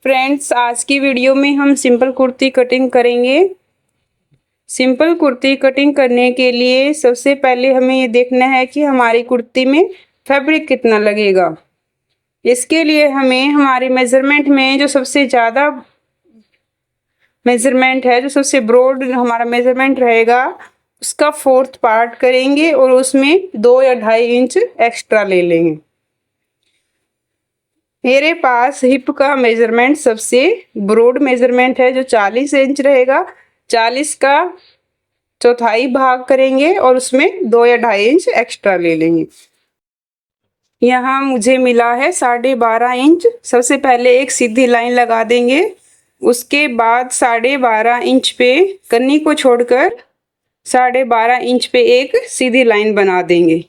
Friends, आज की video में हम सिंपल कुर्ती कटिंग करेंगे। सिंपल कुर्ती कटिंग करने के लिए सबसे पहले हमें ये देखना है कि हमारी कुर्ती में फैब्रिक कितना लगेगा। इसके लिए हमें हमारे मेज़रमेंट में जो सबसे ज़्यादा मेज़रमेंट है, जो सबसे ब्रॉड हमारा मेज़रमेंट रहेगा, उसका 4th पार्ट करेंगे और उसमें 2 या 2.5 इंच एक्स्ट्रा ले लेंगे। मेरे पास हिप का मेज़रमेंट सबसे ब्रॉड मेज़रमेंट है, जो 40 इंच रहेगा। 40 का चौथाई भाग करेंगे और उसमें 2 या 2.5 इंच एक्स्ट्रा ले लेंगे। यहाँ मुझे मिला है 12.5 इंच। सबसे पहले एक सीधी लाइन लगा देंगे, उसके बाद 12.5 इंच पे कन्नी को छोड़कर 12.5 इंच पे एक सीधी लाइन बना देंगे।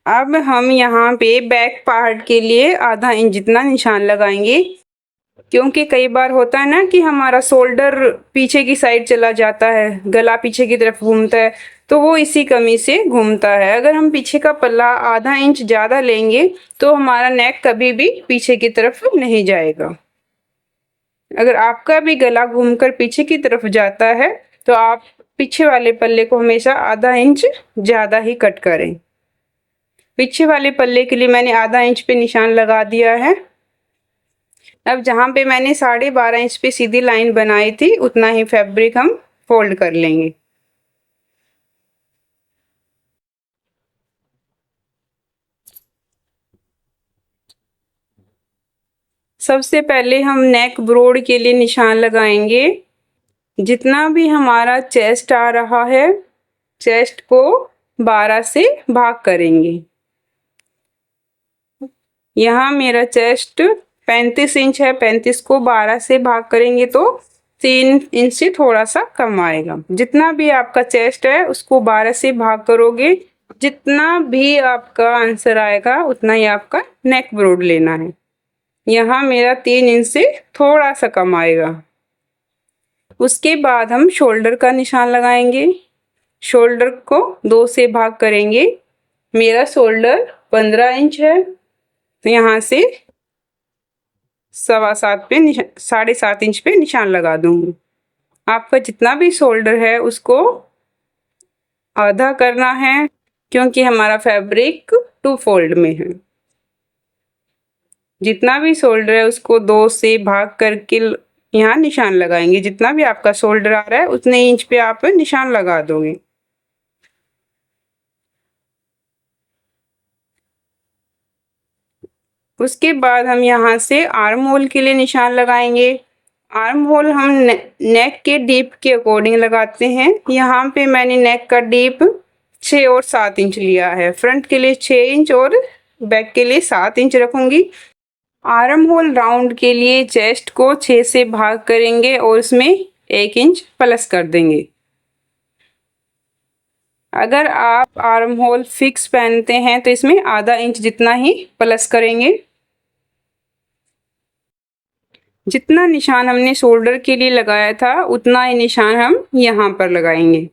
अब हम यहाँ पे बैक पार्ट के लिए आधा इंच जितना निशान लगाएंगे, क्योंकि कई बार होता है ना कि हमारा शोल्डर पीछे की साइड चला जाता है, गला पीछे की तरफ घूमता है, तो वो इसी कमी से घूमता है। अगर हम पीछे का पल्ला आधा इंच ज़्यादा लेंगे तो हमारा नेक कभी भी पीछे की तरफ नहीं जाएगा। अगर आपका भी गला घूमकर पीछे की तरफ जाता है तो आप पीछे वाले पल्ले को हमेशा आधा इंच ज़्यादा ही कट करें। पीछे वाले पल्ले के लिए मैंने आधा इंच पे निशान लगा दिया है। अब जहाँ पे मैंने 12.5 इंच पे सीधी लाइन बनाई थी, उतना ही फैब्रिक हम फोल्ड कर लेंगे। सबसे पहले हम नेक ब्रॉड के लिए निशान लगाएंगे। जितना भी हमारा चेस्ट आ रहा है, चेस्ट को 12 से भाग करेंगे। यहाँ मेरा चेस्ट 35 इंच है, 35 को 12 से भाग करेंगे तो 3 इंच से थोड़ा सा कम आएगा। जितना भी आपका चेस्ट है उसको 12 से भाग करोगे, जितना भी आपका आंसर आएगा उतना ही आपका नेक ब्रॉड लेना है। यहाँ मेरा 3 इंच से थोड़ा सा कम आएगा। उसके बाद हम शोल्डर का निशान लगाएंगे। शोल्डर को 2 से भाग करेंगे। मेरा शोल्डर 15 इंच है, तो यहाँ से 7.25 पे 7.5 इंच पे निशान लगा दूंगी। आपका जितना भी शोल्डर है उसको आधा करना है, क्योंकि हमारा फैब्रिक 2 फोल्ड में है। जितना भी शोल्डर है उसको 2 से भाग करके यहाँ निशान लगाएंगे। जितना भी आपका शोल्डर आ रहा है उतने इंच पे आप निशान लगा दोगे। उसके बाद हम यहाँ से आर्म होल के लिए निशान लगाएंगे। आर्म होल हम नेक के डीप के अकॉर्डिंग लगाते हैं। यहाँ पे मैंने नेक का डीप 6 और 7 इंच लिया है। फ्रंट के लिए 6 इंच और बैक के लिए 7 इंच रखूँगी। आर्म होल राउंड के लिए चेस्ट को 6 से भाग करेंगे और इसमें 1 इंच प्लस कर देंगे। अगर आप आर्म होल फिक्स पहनते हैं तो इसमें आधा इंच जितना ही प्लस करेंगे। जितना निशान हमने शोल्डर के लिए लगाया था उतना ही निशान हम यहाँ पर लगाएंगे।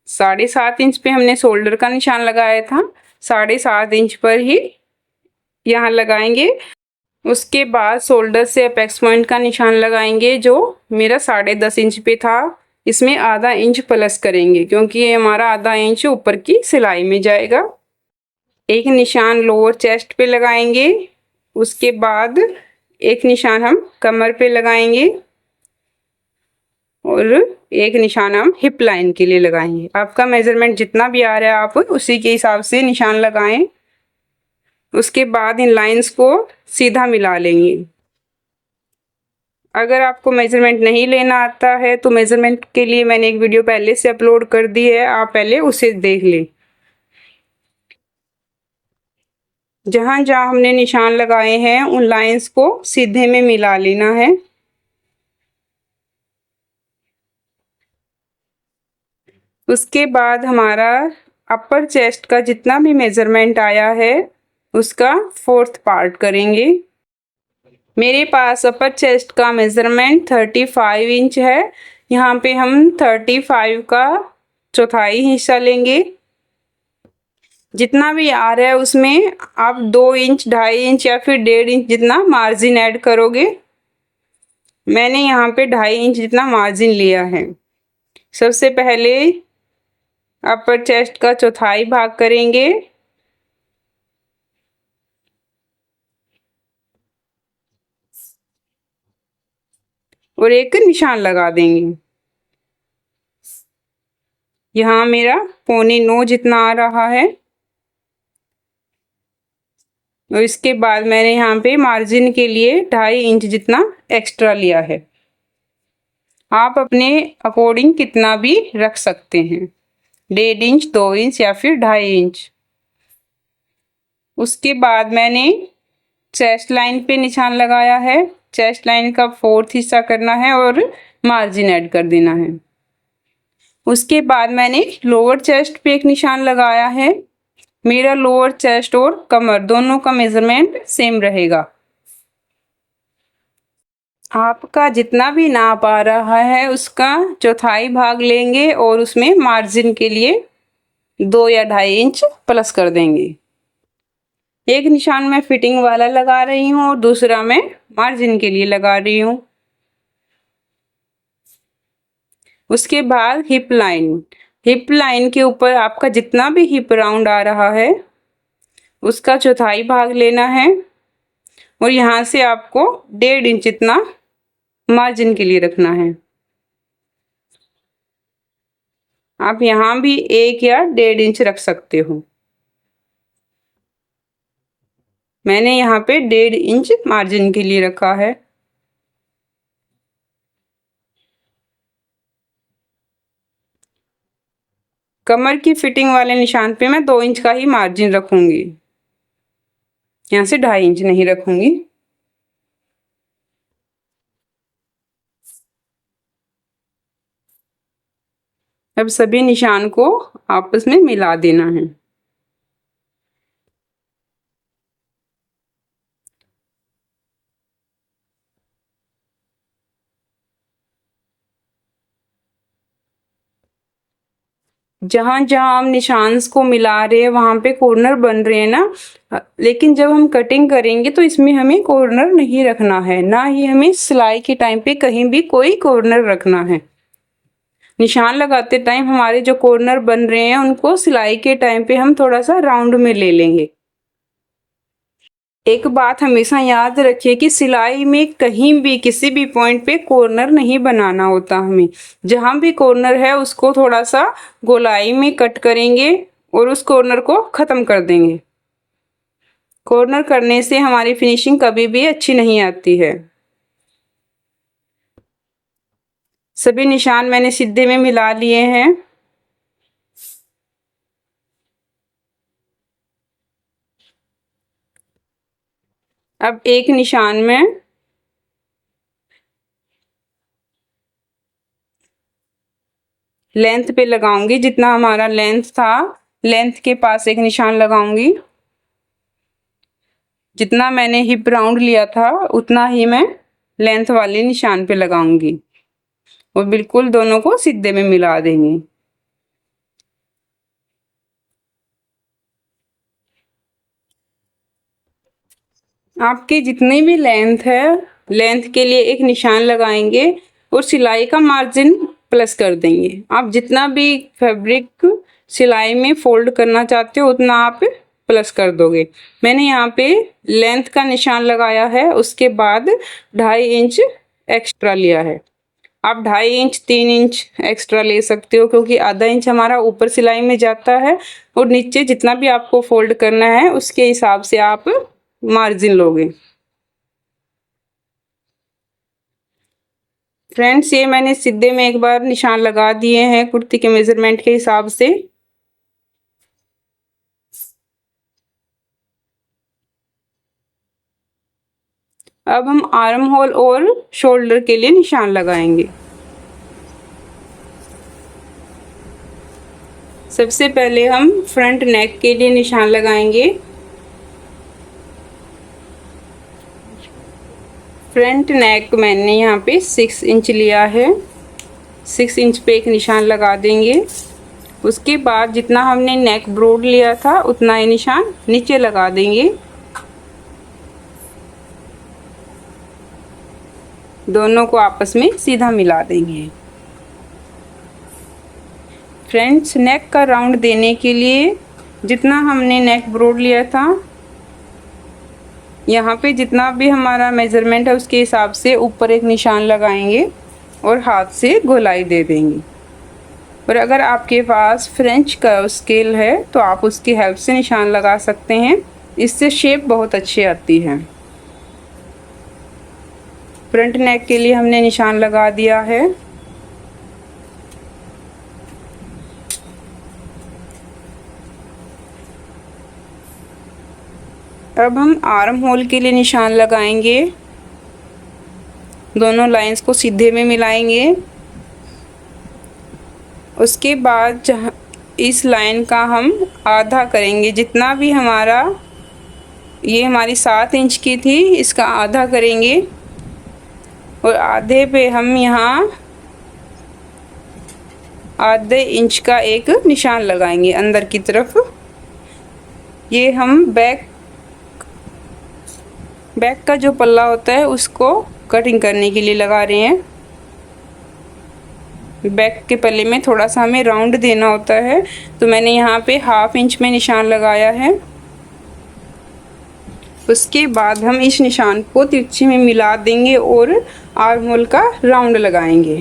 7.5 इंच पे हमने शोल्डर का निशान लगाया था, 7.5 इंच पर ही यहाँ लगाएंगे। उसके बाद शोल्डर से अपेक्स पॉइंट का निशान लगाएंगे, जो मेरा 10.5 इंच पे था। इसमें आधा इंच प्लस करेंगे, क्योंकि ये हमारा आधा इंच ऊपर की सिलाई में जाएगा। एक निशान लोअर चेस्ट पे लगाएंगे। उसके बाद एक निशान हम कमर पे लगाएंगे और एक निशान हम हिप लाइन के लिए लगाएंगे। आपका मेजरमेंट जितना भी आ रहा है आप उसी के हिसाब से निशान लगाएं। उसके बाद इन लाइंस को सीधा मिला लेंगे। अगर आपको मेजरमेंट नहीं लेना आता है तो मेजरमेंट के लिए मैंने एक वीडियो पहले से अपलोड कर दी है, आप पहले उसे देख लें। जहाँ जहाँ हमने निशान लगाए हैं उन लाइंस को सीधे में मिला लेना है। उसके बाद हमारा अपर चेस्ट का जितना भी मेजरमेंट आया है उसका 4th पार्ट करेंगे। मेरे पास अपर चेस्ट का मेजरमेंट 35 इंच है। यहाँ पे हम 35 का चौथाई हिस्सा लेंगे। जितना भी आ रहा है उसमें आप 2 इंच, 2.5 इंच या फिर 1.5 इंच जितना मार्जिन ऐड करोगे। मैंने यहाँ पे 2.5 इंच जितना मार्जिन लिया है। सबसे पहले अपर चेस्ट का चौथाई भाग करेंगे और एक निशान लगा देंगे। यहाँ मेरा 8.25 जितना आ रहा है और इसके बाद मैंने यहाँ पे मार्जिन के लिए 2.5 इंच जितना एक्स्ट्रा लिया है। आप अपने अकॉर्डिंग कितना भी रख सकते हैं, 1.5 इंच, 2 इंच या फिर 2.5 इंच। उसके बाद मैंने चेस्ट लाइन पे निशान लगाया है। चेस्ट लाइन का 4th हिस्सा करना है और मार्जिन ऐड कर देना है। उसके बाद मैंने लोअर चेस्ट पे एक निशान लगाया है। मेरा लोअर चेस्ट और कमर दोनों का मेजरमेंट सेम रहेगा। आपका जितना भी नाप आ रहा है उसका चौथाई भाग लेंगे और उसमें मार्जिन के लिए 2 या 2.5 इंच प्लस कर देंगे। एक निशान मैं फिटिंग वाला लगा रही हूँ और दूसरा मैं मार्जिन के लिए लगा रही हूँ। उसके बाद हिप लाइन के ऊपर आपका जितना भी हिप राउंड आ रहा है उसका चौथाई भाग लेना है और यहाँ से आपको 1.5 इंच इतना मार्जिन के लिए रखना है। आप यहाँ भी 1 या 1.5 इंच रख सकते हो। मैंने यहाँ पे 1.5 इंच मार्जिन के लिए रखा है। कमर की फिटिंग वाले निशान पे मैं 2 इंच का ही मार्जिन रखूंगी, यहाँ से 2.5 इंच नहीं रखूंगी। अब सभी निशान को आपस में मिला देना है। जहां जहां हम निशान्स को मिला रहे हैं वहां पे कॉर्नर बन रहे हैं ना, लेकिन जब हम कटिंग करेंगे तो इसमें हमें कॉर्नर नहीं रखना है, ना ही हमें सिलाई के टाइम पे कहीं भी कोई कॉर्नर रखना है। निशान लगाते टाइम हमारे जो कॉर्नर बन रहे हैं उनको सिलाई के टाइम पे हम थोड़ा सा राउंड में ले लेंगे। एक बात हमेशा याद रखिए कि सिलाई में कहीं भी किसी भी पॉइंट पे कॉर्नर नहीं बनाना होता। हमें जहां भी कॉर्नर है उसको थोड़ा सा गोलाई में कट करेंगे और उस कॉर्नर को ख़त्म कर देंगे। कॉर्नर करने से हमारी फिनिशिंग कभी भी अच्छी नहीं आती है। सभी निशान मैंने सीधे में मिला लिए हैं। अब एक निशान में लेंथ पे लगाऊंगी, जितना हमारा लेंथ था लेंथ के पास एक निशान लगाऊंगी। जितना मैंने हिप राउंड लिया था उतना ही मैं लेंथ वाले निशान पे लगाऊंगी और बिल्कुल दोनों को सीधे में मिला देंगे। आपकी जितनी भी लेंथ है लेंथ के लिए एक निशान लगाएंगे और सिलाई का मार्जिन प्लस कर देंगे। आप जितना भी फैब्रिक सिलाई में फोल्ड करना चाहते हो उतना आप प्लस कर दोगे। मैंने यहाँ पे लेंथ का निशान लगाया है, उसके बाद 2.5 इंच एक्स्ट्रा लिया है। आप 2.5 इंच 3 इंच एक्स्ट्रा ले सकते हो क्योंकि आधा इंच हमारा ऊपर सिलाई में जाता है और नीचे जितना भी आपको फोल्ड करना है उसके हिसाब से आप मार्जिन लोगे। फ्रेंड्स, ये मैंने सीधे में एक बार निशान लगा दिए हैं कुर्ती के मेजरमेंट के हिसाब से। अब हम आर्म होल और शोल्डर के लिए निशान लगाएंगे। सबसे पहले हम फ्रंट नेक के लिए निशान लगाएंगे। फ्रंट नेक मैंने यहाँ पे 6 इंच लिया है। 6 इंच पे एक निशान लगा देंगे उसके बाद जितना हमने नेक ब्रोड लिया था उतना ही निशान नीचे लगा देंगे। दोनों को आपस में सीधा मिला देंगे। फ्रेंड्स, नेक का राउंड देने के लिए जितना हमने नेक ब्रोड लिया था, यहाँ पे जितना भी हमारा मेज़रमेंट है उसके हिसाब से ऊपर एक निशान लगाएंगे और हाथ से गोलाई दे देंगे। और अगर आपके पास फ्रेंच कर्व स्केल है तो आप उसकी हेल्प से निशान लगा सकते हैं, इससे शेप बहुत अच्छी आती है। फ्रंट नेक के लिए हमने निशान लगा दिया है। अब हम आर्म होल के लिए निशान लगाएंगे। दोनों लाइंस को सीधे में मिलाएंगे। उसके बाद जहाँ इस लाइन का हम आधा करेंगे, जितना भी हमारा ये हमारी 7 इंच की थी इसका आधा करेंगे और आधे पे हम यहाँ आधे इंच का एक निशान लगाएंगे अंदर की तरफ। ये हम बैक का जो पल्ला होता है उसको कटिंग करने के लिए लगा रहे हैं। बैक के पल्ले में थोड़ा सा हमें राउंड देना होता है, तो मैंने यहाँ पे 1/2 इंच में निशान लगाया है। उसके बाद हम इस निशान को तिरछी में मिला देंगे और आर्म होल का राउंड लगाएंगे।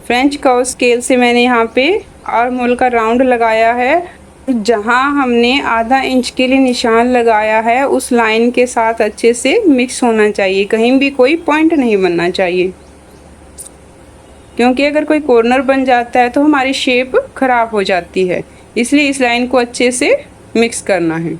फ्रेंच कर्व स्केल से मैंने यहाँ पे आर्म होल का राउंड लगाया है। जहाँ हमने आधा इंच के लिए निशान लगाया है उस लाइन के साथ अच्छे से मिक्स होना चाहिए, कहीं भी कोई पॉइंट नहीं बनना चाहिए, क्योंकि अगर कोई कॉर्नर बन जाता है तो हमारी शेप खराब हो जाती है। इसलिए इस लाइन को अच्छे से मिक्स करना है।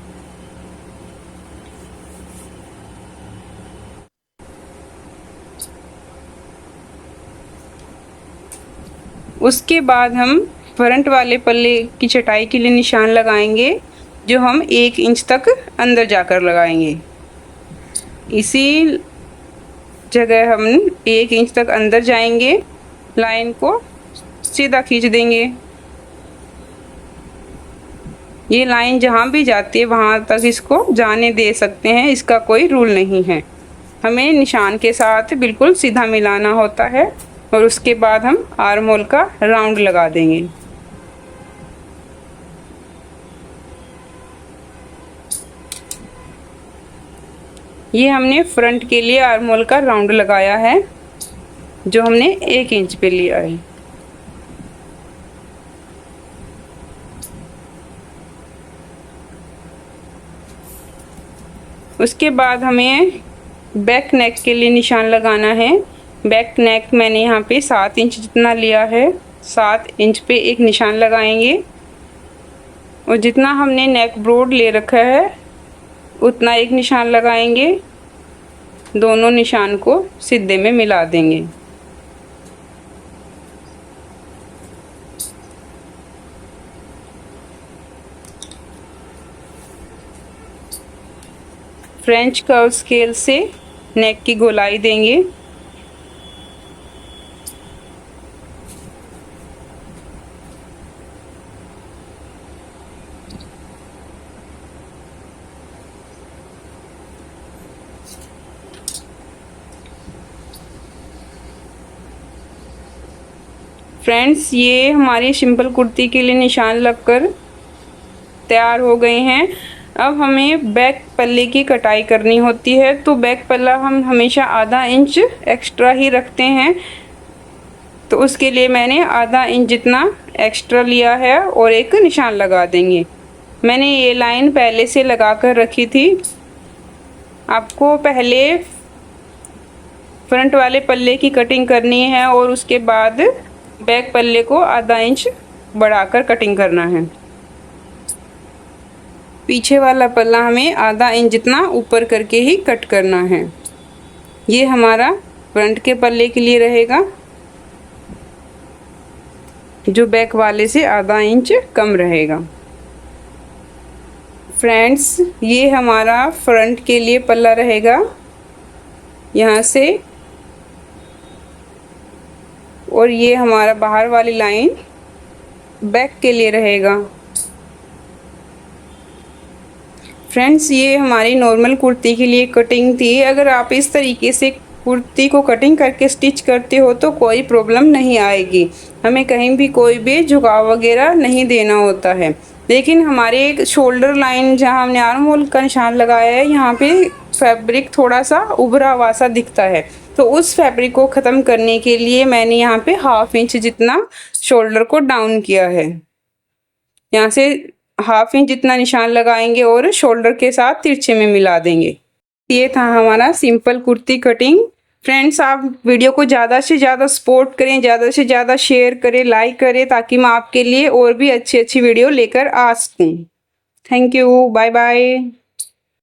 उसके बाद हम फ्रंट वाले पल्ले की चटाई के लिए निशान लगाएंगे, जो हम 1 इंच तक अंदर जाकर लगाएंगे। इसी जगह हम 1 इंच तक अंदर जाएंगे, लाइन को सीधा खींच देंगे। ये लाइन जहाँ भी जाती है वहाँ तक इसको जाने दे सकते हैं, इसका कोई रूल नहीं है। हमें निशान के साथ बिल्कुल सीधा मिलाना होता है और उसके बाद हम आर्म होल का राउंड लगा देंगे। ये हमने फ्रंट के लिए आर्म होल का राउंड लगाया है, जो हमने 1 इंच पे लिया है। उसके बाद हमें बैक नेक के लिए निशान लगाना है। बैक नेक मैंने यहाँ पे 7 इंच जितना लिया है, 7 इंच पे एक निशान लगाएंगे और जितना हमने नेक ब्रोड ले रखा है उतना एक निशान लगाएंगे। दोनों निशान को सीधे में मिला देंगे। फ्रेंच कर्व स्केल से नेक की गोलाई देंगे। फ्रेंड्स, ये हमारी सिंपल कुर्ती के लिए निशान लगकर तैयार हो गए हैं। अब हमें बैक पल्ले की कटाई करनी होती है, तो बैक पल्ला हम हमेशा आधा इंच एक्स्ट्रा ही रखते हैं, तो उसके लिए मैंने आधा इंच जितना एक्स्ट्रा लिया है और एक निशान लगा देंगे। मैंने ये लाइन पहले से लगा कर रखी थी। आपको पहले फ्रंट वाले पल्ले की कटिंग करनी है और उसके बाद बैक पल्ले को आधा इंच बढ़ाकर कटिंग करना है। पीछे वाला पल्ला हमें आधा इंच जितना ऊपर करके ही कट करना है। ये हमारा फ्रंट के पल्ले के लिए रहेगा, जो बैक वाले से आधा इंच कम रहेगा। फ्रेंड्स, ये हमारा फ्रंट के लिए पल्ला रहेगा, यहाँ से, और ये हमारा बाहर वाली लाइन बैक के लिए रहेगा। फ्रेंड्स, ये हमारी नॉर्मल कुर्ती के लिए कटिंग थी। अगर आप इस तरीके से कुर्ती को कटिंग करके स्टिच करते हो तो कोई प्रॉब्लम नहीं आएगी, हमें कहीं भी कोई भी झुकाव वगैरह नहीं देना होता है। लेकिन हमारे शोल्डर लाइन जहाँ हमने आर्म होल का निशान लगाया है, यहाँ पे फैब्रिक थोड़ा सा उभरा हुआ सा दिखता है, तो उस फैब्रिक को ख़त्म करने के लिए मैंने यहाँ पे 1/2 इंच जितना शोल्डर को डाउन किया है। यहाँ से 1/2 इंच जितना निशान लगाएंगे और शोल्डर के साथ तिरछे में मिला देंगे। ये था हमारा सिंपल कुर्ती कटिंग। फ्रेंड्स, आप वीडियो को ज़्यादा से ज़्यादा सपोर्ट करें, ज़्यादा से ज़्यादा शेयर करें, लाइक करें, ताकि मैं आपके लिए और भी अच्छी अच्छी वीडियो लेकर आ सकूँ। Thank you, bye bye.